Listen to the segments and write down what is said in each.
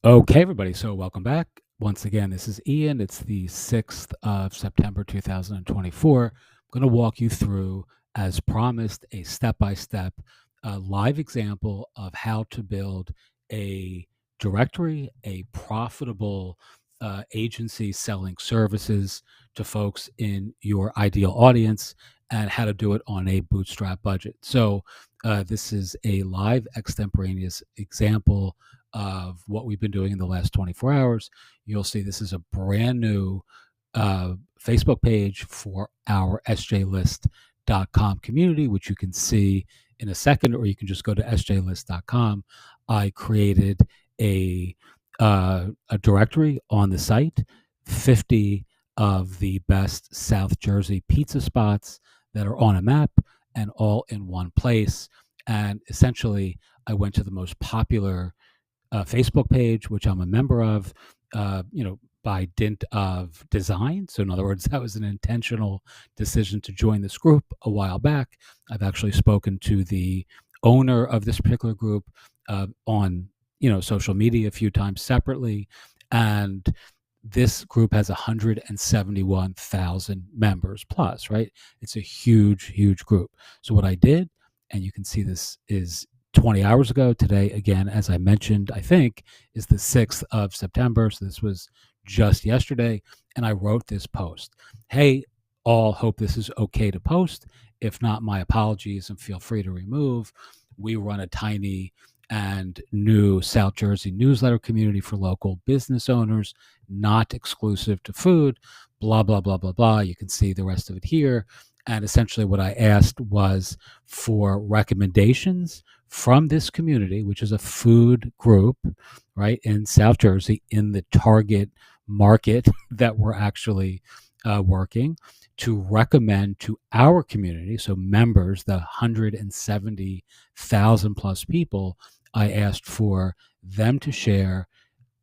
Okay, everybody. So, welcome back. Once again, this is Ian. It's the 6th of September, 2024. I'm going to walk you through, as promised, a step by step live example of how to build a directory, a profitable agency selling services to folks in your ideal audience, and how to do it on a bootstrap budget. So, this is a live extemporaneous example of what we've been doing in the last 24 hours. You'll see this is a brand new Facebook page for our sjlist.com community, which you can see in a second, or you can just go to sjlist.com. I created a directory on the site, 50 of the best South Jersey pizza spots that are on a map and all in one place. And essentially, I went to the most popular Facebook page, which I'm a member of, by dint of design. So, in other words, that was an intentional decision to join this group a while back. I've actually spoken to the owner of this particular group on, social media a few times separately, and this group has 171,000 members plus, right? It's a huge, huge group. So, what I did, and you can see this is 20 hours ago. Today, again, as I mentioned, I think, is the 6th of September. So this was just yesterday. And I wrote this post. Hey, all, hope this is okay to post. If not, my apologies and feel free to remove. We run a tiny and new South Jersey newsletter community for local business owners, not exclusive to food, blah, blah, blah, blah, blah. You can see the rest of it here. And essentially, what I asked was for recommendations from this community, which is a food group, right, in South Jersey, in the target market that we're actually working, to recommend to our community, so members, the 170,000 plus people. I asked for them to share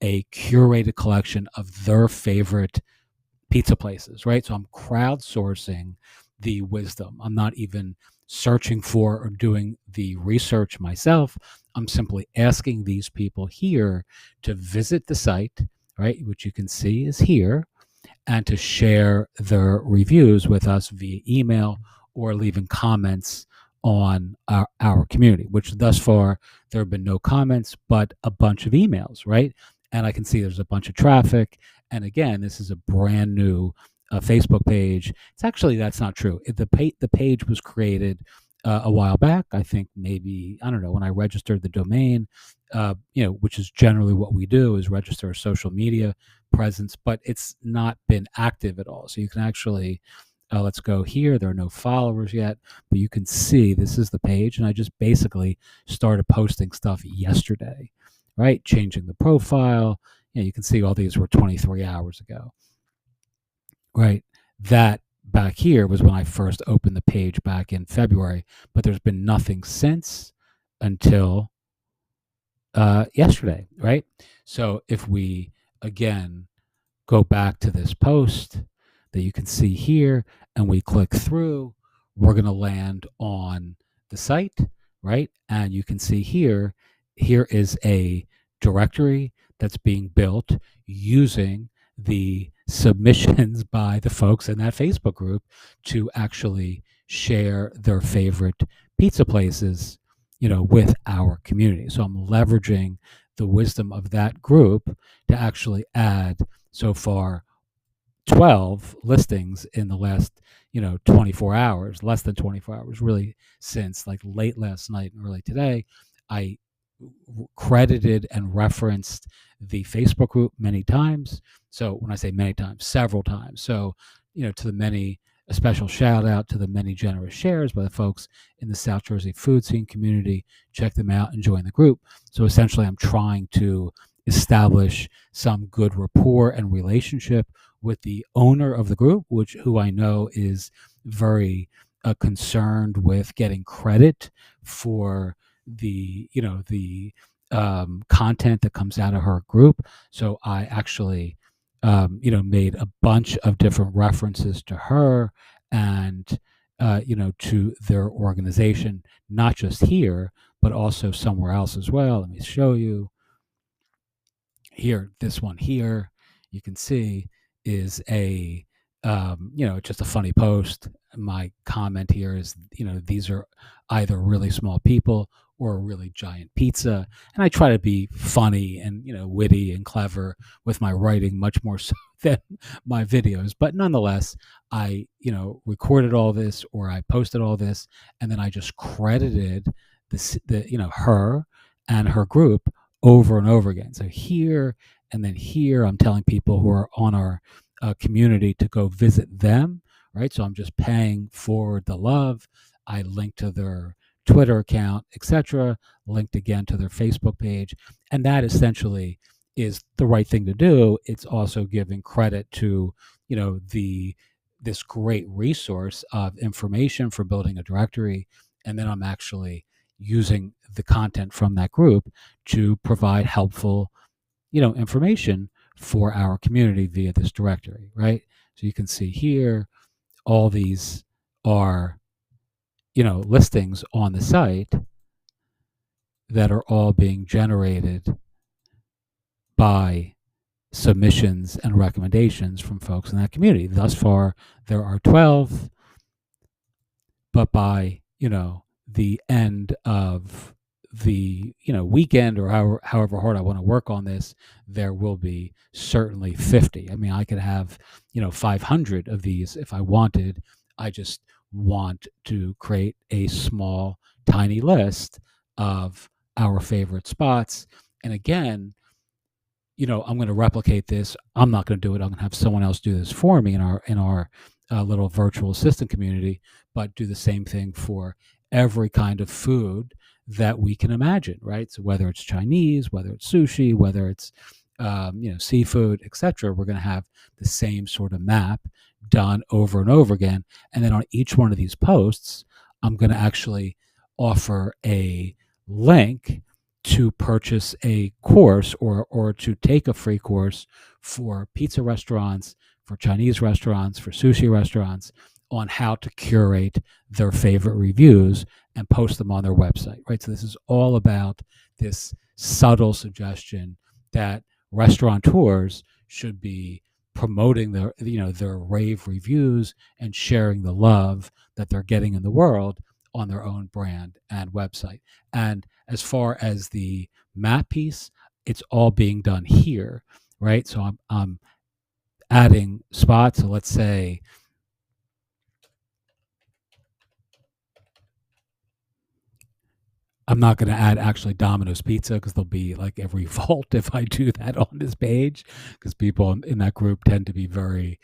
a curated collection of their favorite pizza places, right? So I'm crowdsourcing the wisdom. I'm not even searching for or doing the research myself. I'm simply asking these people here to visit the site, right, which you can see is here, and to share their reviews with us via email or leaving comments on our community, which thus far there have been no comments, but a bunch of emails, right? And I can see there's a bunch of traffic. And again, this is a brand new Facebook page. It's actually, that's not true. The page was created a while back. I think maybe, I don't know, when I registered the domain, which is generally what we do, is register a social media presence, but it's not been active at all. So you can actually, let's go here. There are no followers yet, but you can see this is the page. And I just basically started posting stuff yesterday, right? Changing the profile. You can see all these were 23 hours ago, right? That back here was when I first opened the page back in February, but there's been nothing since until yesterday, right? So if we again go back to this post that you can see here and we click through, we're going to land on the site, right? And you can see here is a directory that's being built using the submissions by the folks in that Facebook group to actually share their favorite pizza places, with our community. So I'm leveraging the wisdom of that group to actually add so far 12 listings in the last 24 hours, less than 24 hours, really, since like late last night and early today. I credited and referenced the Facebook group many times. So when I say many times, several times. So, to the many, a special shout out to the many generous shares by the folks in the South Jersey food scene community. Check them out and join the group. So essentially, I'm trying to establish some good rapport and relationship with the owner of the group, who I know is very concerned with getting credit for the content that comes out of her group. So I actually made a bunch of different references to her and to their organization, not just here but also somewhere else as well. Let me show you. here, this one here, you can see is a, just a funny post. My comment here is, these are either really small people or a really giant pizza. And I try to be funny and, witty and clever with my writing much more so than my videos. But nonetheless, I, recorded all this, or I posted all this, and then I just credited her and her group over and over again. So here and then here, I'm telling people who are on our community to go visit them, right? So I'm just paying forward the love. I link to their Twitter account, etc., linked again to their Facebook page. And that essentially is the right thing to do. It's also giving credit to, the this great resource of information for building a directory. And then I'm actually using the content from that group to provide helpful, information for our community via this directory, right? So you can see here, all these are, listings on the site that are all being generated by submissions and recommendations from folks in that community. Thus far, there are 12, but by, the end of the, weekend, or however hard I want to work on this, there will be certainly 50. I mean, I could have, 500 of these if I wanted. I just want to create a small, tiny list of our favorite spots. And again, I'm going to replicate this. I'm not going to do it. I'm going to have someone else do this for me in our little virtual assistant community, but do the same thing for every kind of food that we can imagine, right? So whether it's Chinese, whether it's sushi, whether it's seafood, etc., we're going to have the same sort of map done over and over again. And then on each one of these posts, I'm going to actually offer a link to purchase a course, or to take a free course for pizza restaurants, for Chinese restaurants, for sushi restaurants, on how to curate their favorite reviews and post them on their website, right? So this is all about this subtle suggestion that restaurateurs should be promoting their rave reviews and sharing the love that they're getting in the world on their own brand and website. And as far as the map piece, it's all being done here, right? So I'm adding spots. So let's say I'm not going to add actually Domino's Pizza, because there'll be like a revolt if I do that on this page, because people in that group tend to be very,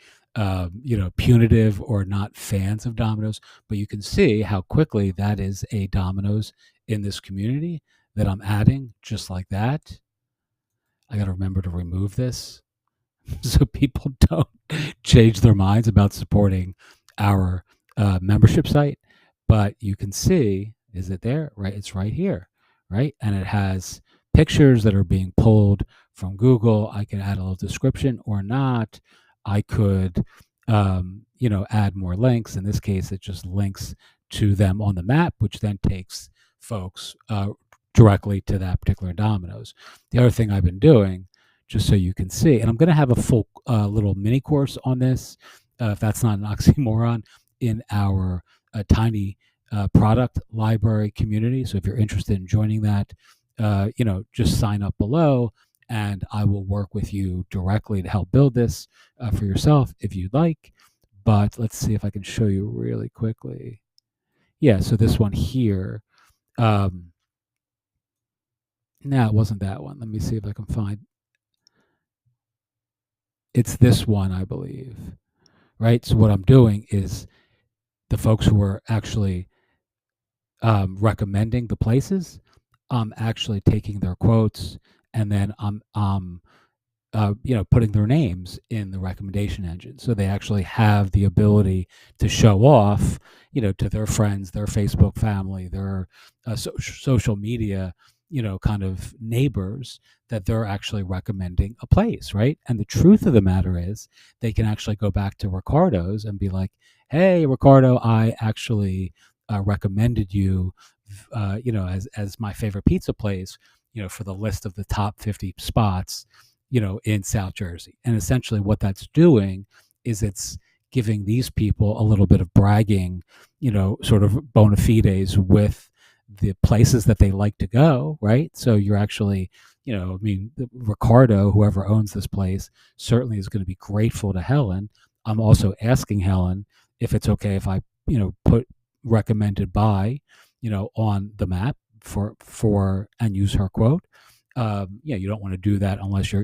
punitive or not fans of Domino's. But you can see how quickly that is a Domino's in this community that I'm adding, just like that. I got to remember to remove this so people don't change their minds about supporting our membership site. But you can see, is it there? Right, it's right here, right? And it has pictures that are being pulled from Google. I can add a little description or not. I could, add more links. In this case, it just links to them on the map, which then takes folks directly to that particular Domino's. The other thing I've been doing, just so you can see, and I'm going to have a full little mini course on this, if that's not an oxymoron, in our tiny product library community. So if you're interested in joining that, just sign up below, and I will work with you directly to help build this for yourself if you'd like. But let's see if I can show you really quickly. Yeah, so this one here. No, it wasn't that one. Let me see if I can find. It's this one, I believe. Right. So what I'm doing is, the folks who are actually recommending the places, I'm actually taking their quotes, and then I'm putting their names in the recommendation engine. So they actually have the ability to show off, to their friends, their Facebook family, their social media, kind of neighbors, that they're actually recommending a place, right? And the truth of the matter is, they can actually go back to Ricardo's and be like, hey, Ricardo, I actually recommended you, as my favorite pizza place, for the list of the top 50 spots in South Jersey. And essentially what that's doing is it's giving these people a little bit of bragging, sort of bona fides with the places that they like to go, right? So you're actually, I mean, Ricardo, whoever owns this place, certainly is going to be grateful to Helen. I'm also asking Helen if it's okay if I, put recommended by, on the map for and use her quote. Yeah, you don't want to do that unless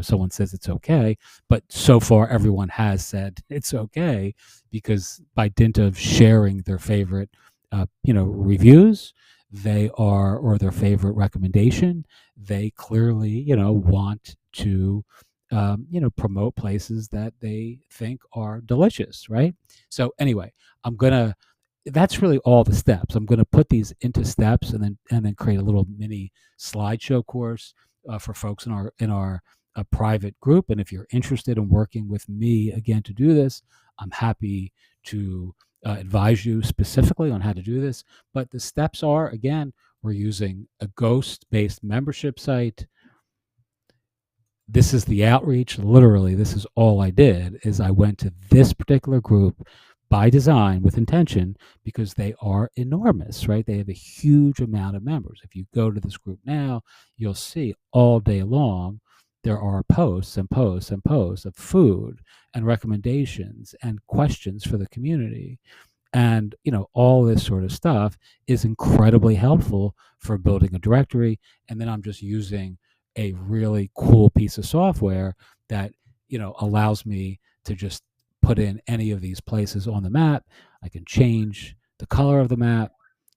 someone says it's okay. But so far, everyone has said it's okay because by dint of sharing their favorite, reviews, or their favorite recommendation, they clearly, want to, promote places that they think are delicious, right? So anyway, I'm gonna that's really all the steps. I'm going to put these into steps and then create a little mini slideshow course for folks in our private group. And if you're interested in working with me again to do this, I'm happy to advise you specifically on how to do this. But the steps are, again, we're using a ghost-based membership site. This is the outreach. Literally, this is all I did is I went to this particular group by design with intention because they are enormous, right? They have a huge amount of members. If you go to this group now, you'll see all day long there are posts and posts and posts of food and recommendations and questions for the community. And all this sort of stuff is incredibly helpful for building a directory. And then I'm just using a really cool piece of software that allows me to just put in any of these places on the map. I can change the color of the map,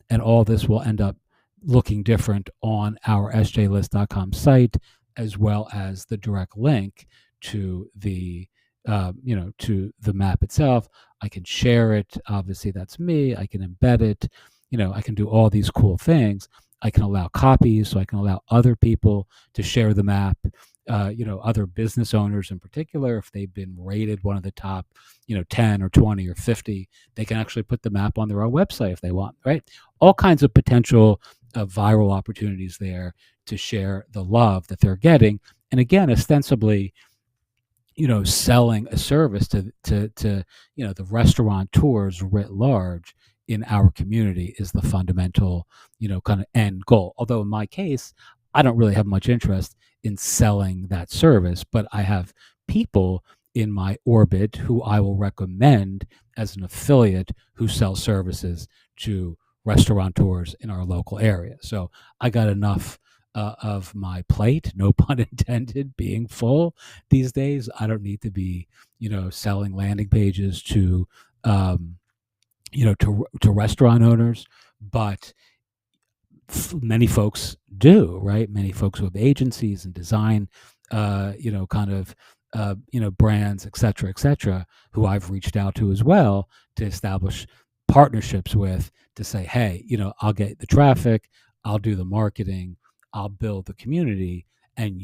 and all this will end up looking different on our sjlist.com site, as well as the direct link to the map itself. I can share it. Obviously, that's me. I can embed it. I can do all these cool things. I can allow copies, so I can allow other people to share the map. Other business owners in particular, if they've been rated one of the top, 10 or 20 or 50, they can actually put the map on their own website if they want, right? All kinds of potential viral opportunities there to share the love that they're getting. And again, ostensibly, selling a service to the restaurateurs writ large in our community is the fundamental, kind of end goal. Although in my case, I don't really have much interest in selling that service, but I have people in my orbit who I will recommend as an affiliate who sell services to restaurateurs in our local area. So I got enough of my plate, no pun intended, being full these days. I don't need to be, selling landing pages to, to restaurant owners, but many folks do, right? Many folks who have agencies and design, kind of, brands, et cetera, who I've reached out to as well to establish partnerships with to say, hey, I'll get the traffic, I'll do the marketing, I'll build the community, and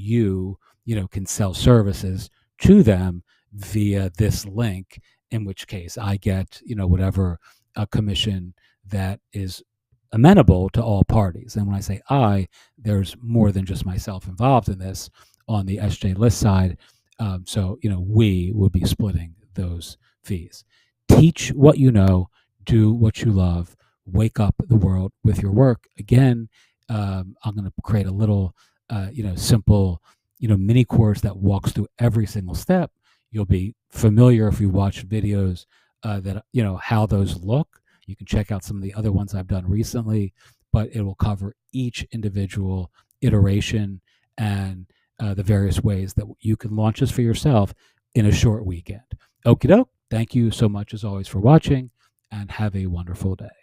can sell services to them via this link, in which case I get, whatever commission that is amenable to all parties. And when I say there's more than just myself involved in this on the SJ list side. So, we would be splitting those fees. Teach what you know, do what you love, wake up the world with your work. Again, I'm going to create a little, simple, mini course that walks through every single step. You'll be familiar if you watch videos that, how those look. You can check out some of the other ones I've done recently, but it will cover each individual iteration and the various ways that you can launch this for yourself in a short weekend. Okie doke. Thank you so much, as always, for watching, and have a wonderful day.